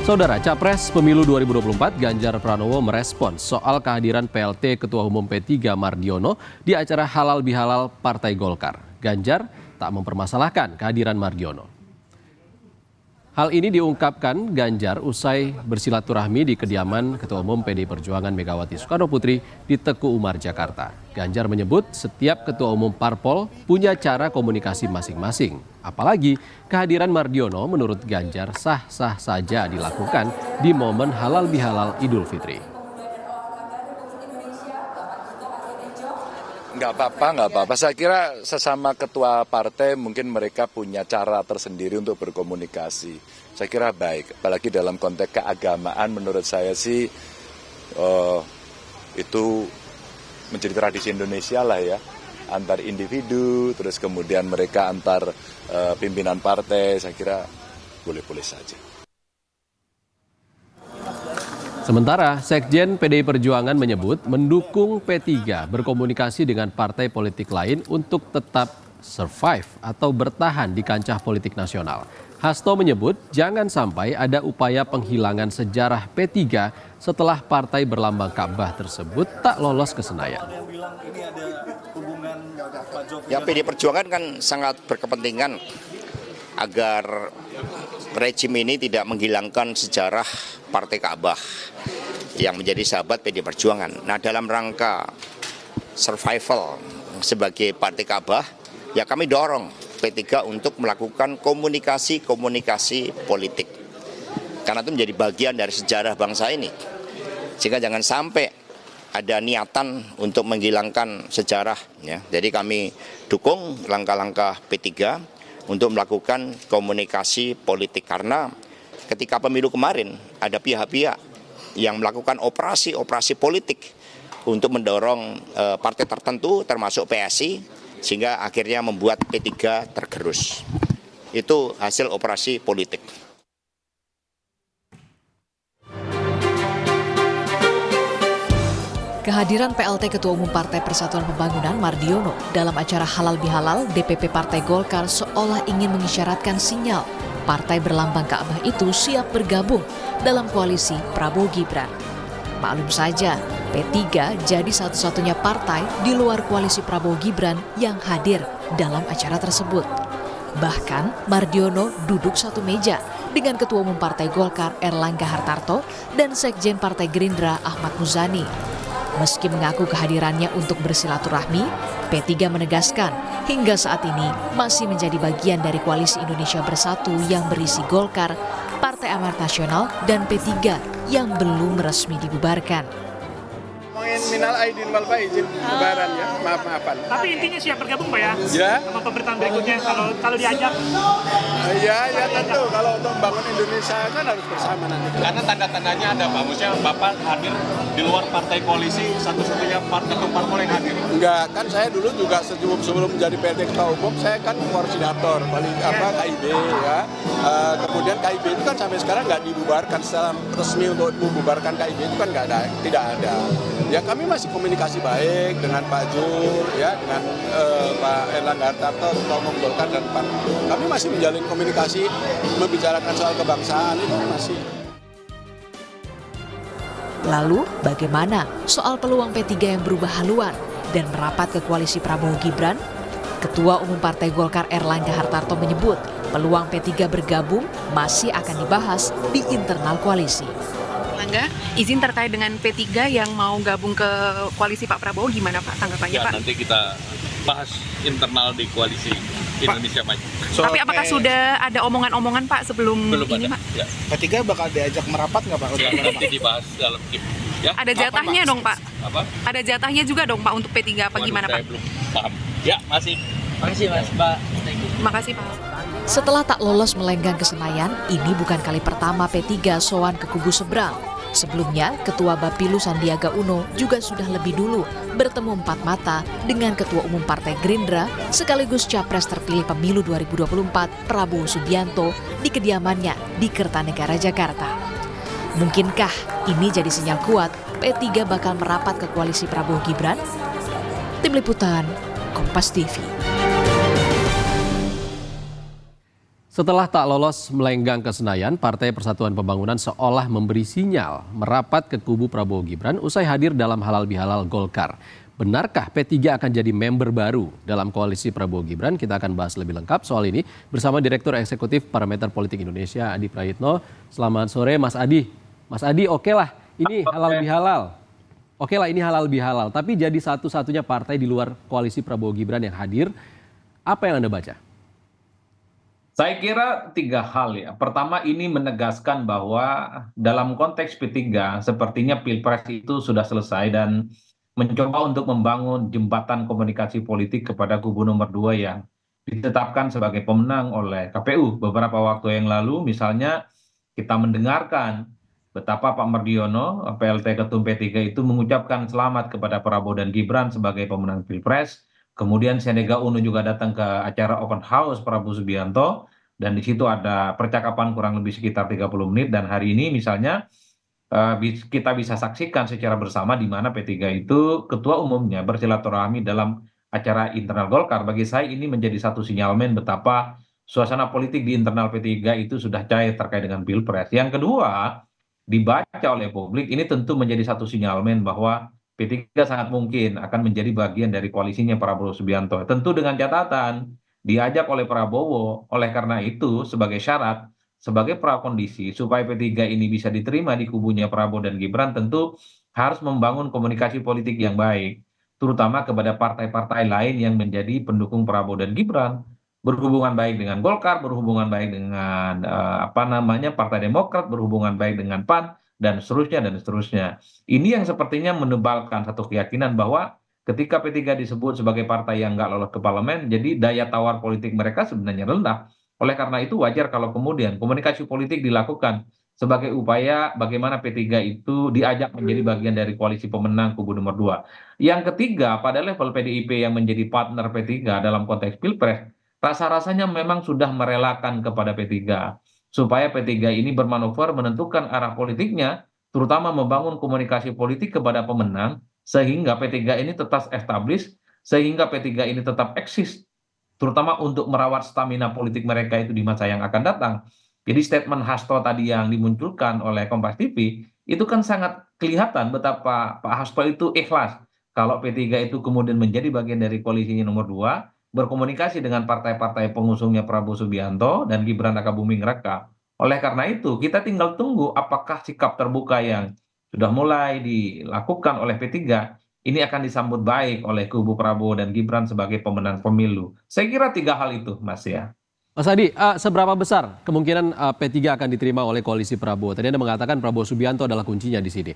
Saudara, Capres Pemilu 2024 Ganjar Pranowo merespons soal kehadiran PLT Ketua Umum P3 Mardiono di acara Halal Bihalal Partai Golkar. Ganjar tak mempermasalahkan kehadiran Mardiono. Hal ini diungkapkan Ganjar usai bersilaturahmi di kediaman Ketua Umum PDI Perjuangan Megawati Soekarno Putri di Teku Umar, Jakarta. Ganjar menyebut setiap Ketua Umum Parpol punya cara komunikasi masing-masing. Apalagi kehadiran Mardiono menurut Ganjar sah-sah saja dilakukan di momen halal bihalal Idul Fitri. Nggak apa-apa. Saya kira sesama ketua partai mungkin mereka punya cara tersendiri untuk berkomunikasi. Saya kira baik, apalagi dalam konteks keagamaan menurut saya sih itu menjadi tradisi Indonesia lah ya. Antar individu, terus kemudian mereka antar pimpinan partai, saya kira boleh-boleh saja. Sementara Sekjen PDI Perjuangan menyebut mendukung P3 berkomunikasi dengan partai politik lain untuk tetap survive atau bertahan di kancah politik nasional. Hasto menyebut jangan sampai ada upaya penghilangan sejarah P3 setelah partai berlambang Ka'bah tersebut tak lolos ke Senayan. Ya, PDI Perjuangan kan sangat berkepentingan agar rejim ini tidak menghilangkan sejarah Partai Ka'bah yang menjadi sahabat PDI Perjuangan. Nah, dalam rangka survival sebagai Partai Ka'bah, ya kami dorong P3 untuk melakukan komunikasi politik. Karena itu menjadi bagian dari sejarah bangsa ini. Sehingga jangan sampai ada niatan untuk menghilangkan sejarah. Ya. Jadi kami dukung langkah-langkah P3 untuk melakukan komunikasi politik. Karena ketika pemilu kemarin ada pihak-pihak yang melakukan operasi politik untuk mendorong partai tertentu termasuk PSI sehingga akhirnya membuat P3 tergerus. Itu hasil operasi politik. Kehadiran PLT Ketua Umum Partai Persatuan Pembangunan Mardiono dalam acara Halal Bihalal DPP Partai Golkar seolah ingin mengisyaratkan sinyal partai berlambang Ka'bah itu siap bergabung dalam koalisi Prabowo Gibran. Maklum saja, P3 jadi satu-satunya partai di luar koalisi Prabowo Gibran yang hadir dalam acara tersebut. Bahkan Mardiono duduk satu meja dengan Ketua Umum Partai Golkar Erlangga Hartarto dan Sekjen Partai Gerindra Ahmad Muzani. Meski mengaku kehadirannya untuk bersilaturahmi, P3 menegaskan hingga saat ini masih menjadi bagian dari koalisi Indonesia Bersatu yang berisi Golkar, Partai Amanat Nasional, dan P3 yang belum resmi dibubarkan. Minal aidin wal faizin, lebaran ya, maaf-maafan. Tapi intinya siap bergabung Pak ya? Ya. Sama pemerintahan berikutnya kalau diajak? Ya tentu, kalau untuk membangun Indonesia kan harus bersama nanti. Karena tanda-tandanya ada Pak, maksudnya Bapak hadir di luar partai koalisi, satu-satunya ketua parpol yang hadir. Enggak, kan saya dulu juga sebelum menjadi PLT Ketua Umum, saya kan koordinator KIB ya. Kemudian KIB itu kan sampai sekarang nggak dibubarkan secara resmi untuk membubarkan KIB itu kan tidak ada. Ya kami masih komunikasi baik dengan Pak Jul, ya dengan Pak Erlangga Hartarto, Ketua Umum Golkar dan PAN. Kami masih menjalin komunikasi, membicarakan soal kebangsaan itu masih. Lalu bagaimana soal peluang P3 yang berubah haluan dan merapat ke koalisi Prabowo Gibran? Ketua Umum Partai Golkar Erlangga Hartarto menyebut peluang P3 bergabung masih akan dibahas di internal koalisi. Erlangga, izin terkait dengan P3 yang mau gabung ke koalisi Pak Prabowo, gimana Pak tanggapannya Pak? Nanti kita bahas internal di koalisi Indonesia Maju. Tapi apakah sudah ada omongan-omongan Pak sebelum ini Pak? Ya. P3 bakal diajak merapat nggak Pak? Nanti dibahas dalam tim. Ya. Ada jatahnya dong Pak? Apa? Ada jatahnya juga dong Pak untuk P3 apa gimana Pak? Saya belum paham. Ya, masih. Makasih Mas, Pak. Terima kasih Pak. Setelah tak lolos melenggang ke Senayan, ini bukan kali pertama P3 sowan ke kubu seberang. Sebelumnya, Ketua Bapilu Sandiaga Uno juga sudah lebih dulu bertemu empat mata dengan Ketua Umum Partai Gerindra sekaligus Capres terpilih Pemilu 2024 Prabowo Subianto di kediamannya di Kertanegara, Jakarta. Mungkinkah ini jadi sinyal kuat P3 bakal merapat ke koalisi Prabowo Gibran? Tim Liputan, Kompas TV. Setelah tak lolos melenggang ke Senayan, Partai Persatuan Pembangunan seolah memberi sinyal merapat ke kubu Prabowo Gibran usai hadir dalam halal bihalal Golkar. Benarkah P3 akan jadi member baru dalam koalisi Prabowo Gibran? Kita akan bahas lebih lengkap soal ini bersama Direktur Eksekutif Parameter Politik Indonesia, Adi Prayitno. Selamat sore Mas Adi. Mas Adi, oke lah ini halal bihalal. Oke lah ini halal bihalal, tapi jadi satu-satunya partai di luar koalisi Prabowo Gibran yang hadir. Apa yang Anda baca? Saya kira 3 hal ya. Pertama, ini menegaskan bahwa dalam konteks P3 sepertinya Pilpres itu sudah selesai dan mencoba untuk membangun jembatan komunikasi politik kepada kubu nomor 2 yang ditetapkan sebagai pemenang oleh KPU. Beberapa waktu yang lalu misalnya kita mendengarkan betapa Pak Mardiono, PLT Ketum P3 itu mengucapkan selamat kepada Prabowo dan Gibran sebagai pemenang Pilpres. Kemudian Sandiaga Uno juga datang ke acara open house Prabowo Subianto dan di situ ada percakapan kurang lebih sekitar 30 menit dan hari ini misalnya kita bisa saksikan secara bersama di mana P3 itu ketua umumnya bersilaturahmi dalam acara internal Golkar. Bagi saya ini menjadi satu sinyalmen betapa suasana politik di internal P3 itu sudah cair terkait dengan Pilpres. Yang kedua, dibaca oleh publik ini tentu menjadi satu sinyalmen bahwa P3 sangat mungkin akan menjadi bagian dari koalisinya Prabowo Subianto. Tentu dengan catatan diajak oleh Prabowo, oleh karena itu sebagai syarat, sebagai prakondisi supaya P3 ini bisa diterima di kubunya Prabowo dan Gibran tentu harus membangun komunikasi politik yang baik, terutama kepada partai-partai lain yang menjadi pendukung Prabowo dan Gibran. Berhubungan baik dengan Golkar, berhubungan baik dengan Partai Demokrat, berhubungan baik dengan PAN, dan seterusnya dan seterusnya. Ini yang sepertinya menebalkan satu keyakinan bahwa ketika P3 disebut sebagai partai yang nggak lolos ke parlemen, jadi daya tawar politik mereka sebenarnya rendah. Oleh karena itu wajar kalau kemudian komunikasi politik dilakukan sebagai upaya bagaimana P3 itu diajak menjadi bagian dari koalisi pemenang kubu nomor 2. Yang ketiga, pada level PDIP yang menjadi partner P3 dalam konteks Pilpres, rasa-rasanya memang sudah merelakan kepada P3 supaya P3 ini bermanuver menentukan arah politiknya, terutama membangun komunikasi politik kepada pemenang, sehingga P3 ini tetap established, sehingga P3 ini tetap eksis, terutama untuk merawat stamina politik mereka itu di masa yang akan datang. Jadi statement Hasto tadi yang dimunculkan oleh Kompas TV, itu kan sangat kelihatan betapa Pak Hasto itu ikhlas kalau P3 itu kemudian menjadi bagian dari koalisinya nomor 2, berkomunikasi dengan partai-partai pengusungnya Prabowo Subianto dan Gibran Rakabuming Raka. Oleh karena itu, kita tinggal tunggu apakah sikap terbuka yang sudah mulai dilakukan oleh P3 ini akan disambut baik oleh kubu Prabowo dan Gibran sebagai pemenang pemilu. Saya kira 3 hal itu, Mas ya. Mas Adi, seberapa besar kemungkinan P3 akan diterima oleh koalisi Prabowo? Tadi Anda mengatakan Prabowo Subianto adalah kuncinya di sini.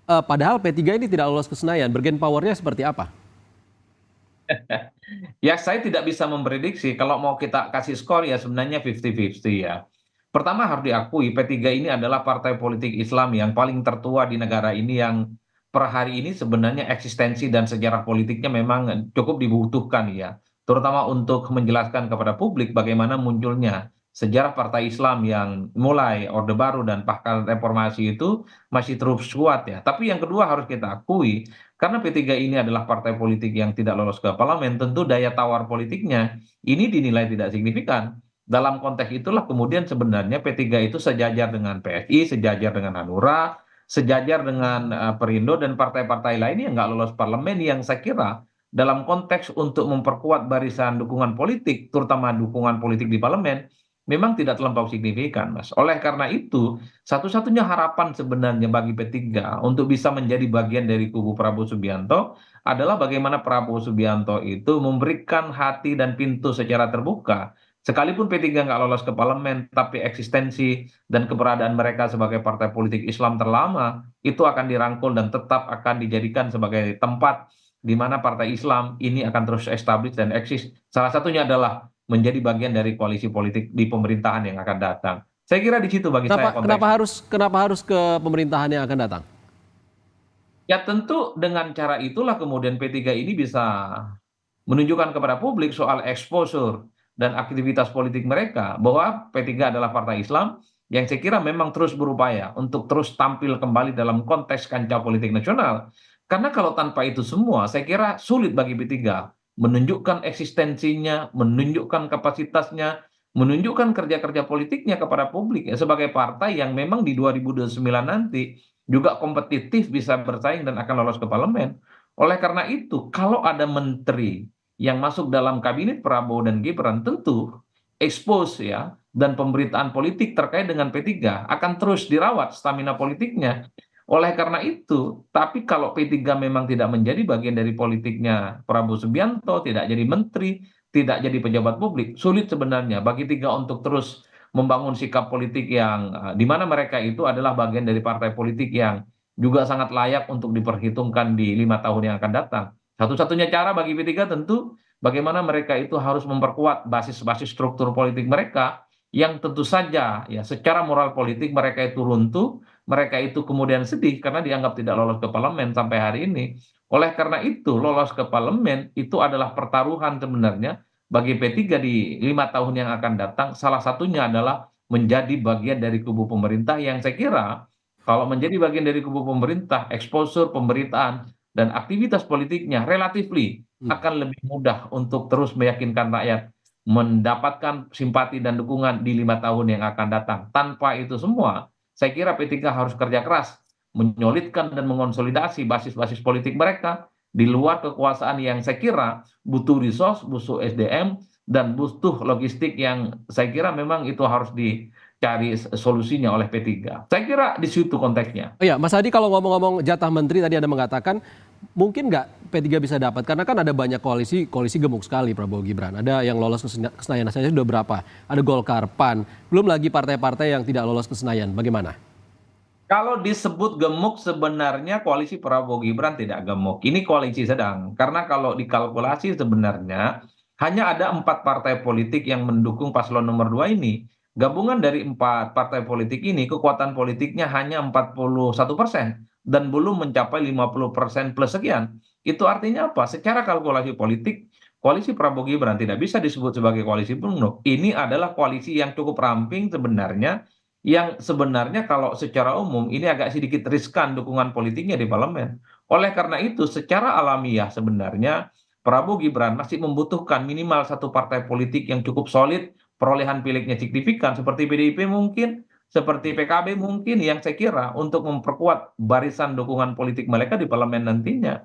Padahal P3 ini tidak lolos ke Senayan, bergen powernya seperti apa? Ya, saya tidak bisa memprediksi. Kalau mau kita kasih skor ya sebenarnya 50-50 ya. Pertama harus diakui P3 ini adalah partai politik Islam yang paling tertua di negara ini yang per hari ini sebenarnya eksistensi dan sejarah politiknya memang cukup dibutuhkan ya. Terutama untuk menjelaskan kepada publik bagaimana munculnya sejarah partai Islam yang mulai Orde Baru dan pasca reformasi itu masih terus kuat ya. Tapi yang kedua harus kita akui, karena P3 ini adalah partai politik yang tidak lolos ke parlemen, tentu daya tawar politiknya ini dinilai tidak signifikan. Dalam konteks itulah kemudian sebenarnya P3 itu sejajar dengan PSI, sejajar dengan Hanura, sejajar dengan Perindo dan partai-partai lain yang nggak lolos parlemen yang saya kira dalam konteks untuk memperkuat barisan dukungan politik, terutama dukungan politik di parlemen, memang tidak terlampau signifikan, Mas. Oleh karena itu, satu-satunya harapan sebenarnya bagi P3 untuk bisa menjadi bagian dari kubu Prabowo Subianto adalah bagaimana Prabowo Subianto itu memberikan hati dan pintu secara terbuka. Sekalipun P3 nggak lolos ke parlemen, tapi eksistensi dan keberadaan mereka sebagai partai politik Islam terlama itu akan dirangkul dan tetap akan dijadikan sebagai tempat di mana partai Islam ini akan terus established dan eksis. Salah satunya adalah menjadi bagian dari koalisi politik di pemerintahan yang akan datang. Saya kira di situ bagi saya konteks. Kenapa harus ke pemerintahan yang akan datang? Ya tentu dengan cara itulah kemudian P3 ini bisa menunjukkan kepada publik soal exposure dan aktivitas politik mereka bahwa P3 adalah partai Islam yang saya kira memang terus berupaya untuk terus tampil kembali dalam konteks kancah politik nasional. Karena kalau tanpa itu semua, saya kira sulit bagi P3 menunjukkan eksistensinya, menunjukkan kapasitasnya, menunjukkan kerja-kerja politiknya kepada publik ya sebagai partai yang memang di 2029 nanti juga kompetitif bisa bersaing dan akan lolos ke parlemen. Oleh karena itu, kalau ada menteri yang masuk dalam kabinet Prabowo dan Gibran, tentu expose ya dan pemberitaan politik terkait dengan P3 akan terus dirawat stamina politiknya. Oleh karena itu, tapi kalau P3 memang tidak menjadi bagian dari politiknya Prabowo Subianto, tidak jadi menteri, tidak jadi pejabat publik, sulit sebenarnya bagi tiga untuk terus membangun sikap politik yang di mana mereka itu adalah bagian dari partai politik yang juga sangat layak untuk diperhitungkan di 5 tahun yang akan datang. Satu-satunya cara bagi P3 tentu bagaimana mereka itu harus memperkuat basis-basis struktur politik mereka yang tentu saja ya secara moral politik mereka itu runtuh, mereka itu kemudian sedih karena dianggap tidak lolos ke parlemen sampai hari ini. Oleh karena itu, lolos ke parlemen itu adalah pertaruhan sebenarnya bagi P3 di 5 tahun yang akan datang. Salah satunya adalah menjadi bagian dari kubu pemerintah yang saya kira kalau menjadi bagian dari kubu pemerintah, exposure pemberitaan dan aktivitas politiknya relatifly akan lebih mudah untuk terus meyakinkan rakyat mendapatkan simpati dan dukungan di 5 tahun yang akan datang. Tanpa itu semua, saya kira P3 harus kerja keras, menyolidkan dan mengonsolidasi basis-basis politik mereka di luar kekuasaan yang saya kira butuh resource, butuh SDM, dan butuh logistik yang saya kira memang itu harus dicari solusinya oleh P3. Saya kira di situ konteksnya. Oh ya, Mas Adi, kalau ngomong-ngomong jatah menteri tadi Anda mengatakan mungkin nggak P3 bisa dapat karena kan ada banyak koalisi gemuk sekali Prabowo Gibran. Ada yang lolos ke Senayan saja sudah berapa? Ada Golkar, PAN, belum lagi partai-partai yang tidak lolos ke Senayan. Bagaimana? Kalau disebut gemuk sebenarnya koalisi Prabowo Gibran tidak gemuk. Ini koalisi sedang. Karena kalau dikalkulasi sebenarnya hanya ada 4 partai politik yang mendukung paslon nomor 2 ini. Gabungan dari 4 partai politik ini kekuatan politiknya hanya 41% dan belum mencapai 50% plus sekian. Itu artinya apa? Secara kalkulasi politik, koalisi Prabowo Gibran tidak bisa disebut sebagai koalisi penuh. Ini adalah koalisi yang cukup ramping sebenarnya, yang sebenarnya kalau secara umum ini agak sedikit riskan dukungan politiknya di parlemen. Oleh karena itu, secara alamiah sebenarnya Prabowo Gibran masih membutuhkan minimal satu partai politik yang cukup solid, perolehan pilihnya signifikan, seperti PDIP mungkin, seperti PKB mungkin, yang saya kira untuk memperkuat barisan dukungan politik mereka di parlemen nantinya.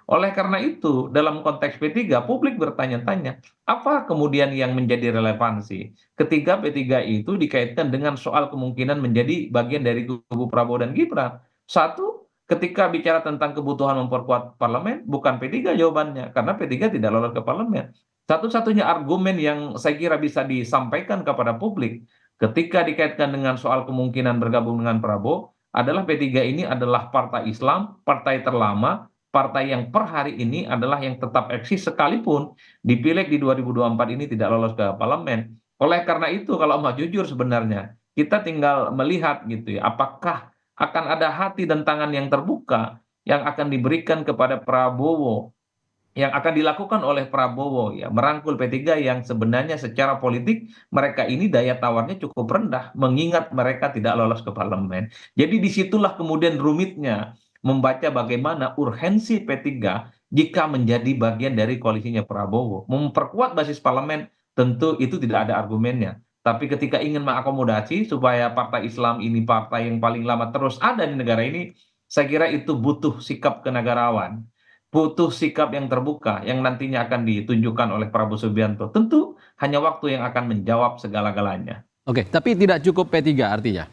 Oleh karena itu, dalam konteks P3, publik bertanya-tanya, apa kemudian yang menjadi relevansi ketika P3 itu dikaitkan dengan soal kemungkinan menjadi bagian dari kubu Prabowo dan Gibran? Satu, ketika bicara tentang kebutuhan memperkuat parlemen, bukan P3 jawabannya, karena P3 tidak lolos ke parlemen. Satu-satunya argumen yang saya kira bisa disampaikan kepada publik ketika dikaitkan dengan soal kemungkinan bergabung dengan Prabowo adalah P3 ini adalah partai Islam, partai terlama, partai yang per hari ini adalah yang tetap eksis sekalipun dipilih di 2024 ini tidak lolos ke parlemen. Oleh karena itu kalau mau jujur sebenarnya kita tinggal melihat gitu ya, apakah akan ada hati dan tangan yang terbuka yang akan diberikan kepada Prabowo, yang akan dilakukan oleh Prabowo ya merangkul P3 yang sebenarnya secara politik mereka ini daya tawarnya cukup rendah mengingat mereka tidak lolos ke parlemen. Jadi disitulah kemudian rumitnya membaca bagaimana urgensi P3 jika menjadi bagian dari koalisinya Prabowo. Memperkuat basis parlemen tentu itu tidak ada argumennya. Tapi ketika ingin mengakomodasi supaya partai Islam ini partai yang paling lama terus ada di negara ini, saya kira itu butuh sikap kenegarawan. Butuh sikap yang terbuka yang nantinya akan ditunjukkan oleh Prabowo Subianto. Tentu hanya waktu yang akan menjawab segala-galanya. Oke, tapi tidak cukup P3 artinya?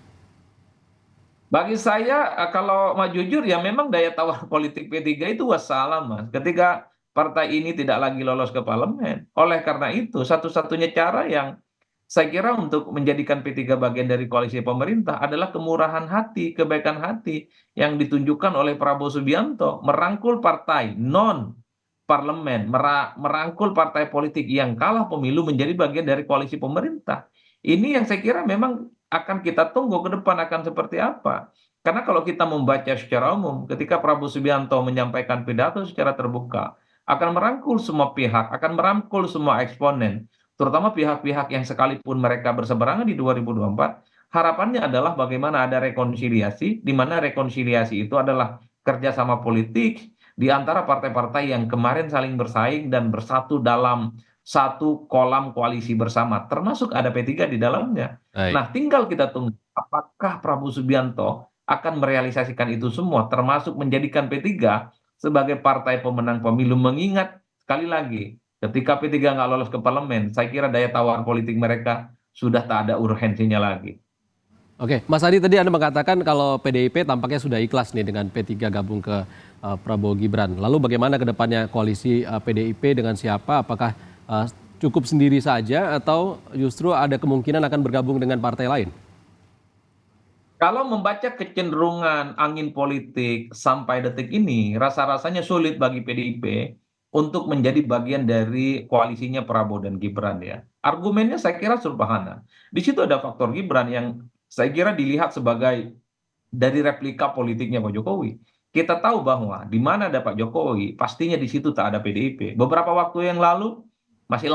Bagi saya kalau mau jujur ya memang daya tawar politik P3 itu wassalam Mas. Ketika partai ini tidak lagi lolos ke parlemen. Oleh karena itu satu-satunya cara yang saya kira untuk menjadikan P3 bagian dari koalisi pemerintah adalah kemurahan hati, kebaikan hati yang ditunjukkan oleh Prabowo Subianto merangkul partai non parlemen, merangkul partai politik yang kalah pemilu menjadi bagian dari koalisi pemerintah. Ini yang saya kira memang akan kita tunggu ke depan akan seperti apa. Karena kalau kita membaca secara umum, ketika Prabowo Subianto menyampaikan pidato secara terbuka, akan merangkul semua pihak, akan merangkul semua eksponen, terutama pihak-pihak yang sekalipun mereka berseberangan di 2024, harapannya adalah bagaimana ada rekonsiliasi, di mana rekonsiliasi itu adalah kerjasama politik di antara partai-partai yang kemarin saling bersaing dan bersatu dalam satu kolam koalisi bersama, termasuk ada P3 di dalamnya. Baik. Nah, tinggal kita tunggu apakah Prabowo Subianto akan merealisasikan itu semua, termasuk menjadikan P3 sebagai partai pemenang pemilu. Mengingat sekali lagi, ketika P3 nggak lolos ke parlemen, saya kira daya tawar politik mereka sudah tak ada urgensinya lagi. Oke, Mas Adi, tadi Anda mengatakan kalau PDIP tampaknya sudah ikhlas nih dengan P3 gabung ke Prabowo Gibran. Lalu bagaimana ke depannya koalisi PDIP dengan siapa? Apakah cukup sendiri saja atau justru ada kemungkinan akan bergabung dengan partai lain? Kalau membaca kecenderungan angin politik sampai detik ini, rasa-rasanya sulit bagi PDIP untuk menjadi bagian dari koalisinya Prabowo dan Gibran ya. Argumennya saya kira sederhana. Di situ ada faktor Gibran yang saya kira dilihat sebagai dari replika politiknya Pak Jokowi. Kita tahu bahwa di mana ada Pak Jokowi, pastinya di situ tak ada PDIP. Beberapa waktu yang lalu masih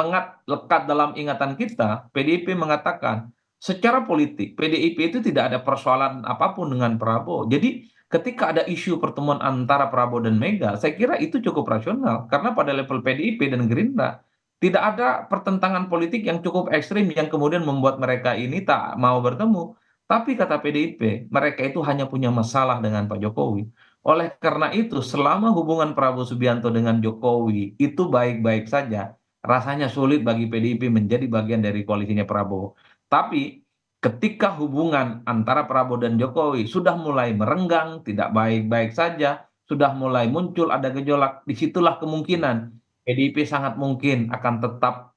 lekat dalam ingatan kita, PDIP mengatakan secara politik PDIP itu tidak ada persoalan apapun dengan Prabowo. Jadi ketika ada isu pertemuan antara Prabowo dan Mega, saya kira itu cukup rasional karena pada level PDIP dan Gerindra tidak ada pertentangan politik yang cukup ekstrim yang kemudian membuat mereka ini tak mau bertemu. Tapi kata PDIP, mereka itu hanya punya masalah dengan Pak Jokowi. Oleh karena itu, selama hubungan Prabowo Subianto dengan Jokowi itu baik-baik saja, rasanya sulit bagi PDIP menjadi bagian dari koalisinya Prabowo. Tapi ketika hubungan antara Prabowo dan Jokowi sudah mulai merenggang, tidak baik-baik saja, sudah mulai muncul ada gejolak, disitulah kemungkinan PDIP sangat mungkin akan tetap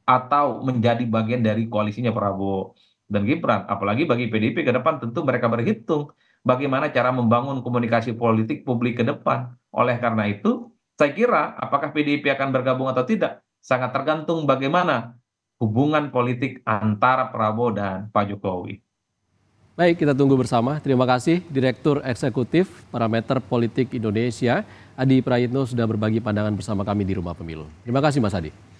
atau menjadi bagian dari koalisinya Prabowo dan Gibran. Apalagi bagi PDIP ke depan tentu mereka berhitung bagaimana cara membangun komunikasi politik publik ke depan. Oleh karena itu, saya kira apakah PDIP akan bergabung atau tidak sangat tergantung bagaimana hubungan politik antara Prabowo dan Pak Jokowi. Baik, kita tunggu bersama. Terima kasih Direktur Eksekutif Parameter Politik Indonesia, Adi Prayitno sudah berbagi pandangan bersama kami di Rumah Pemilu. Terima kasih Mas Adi.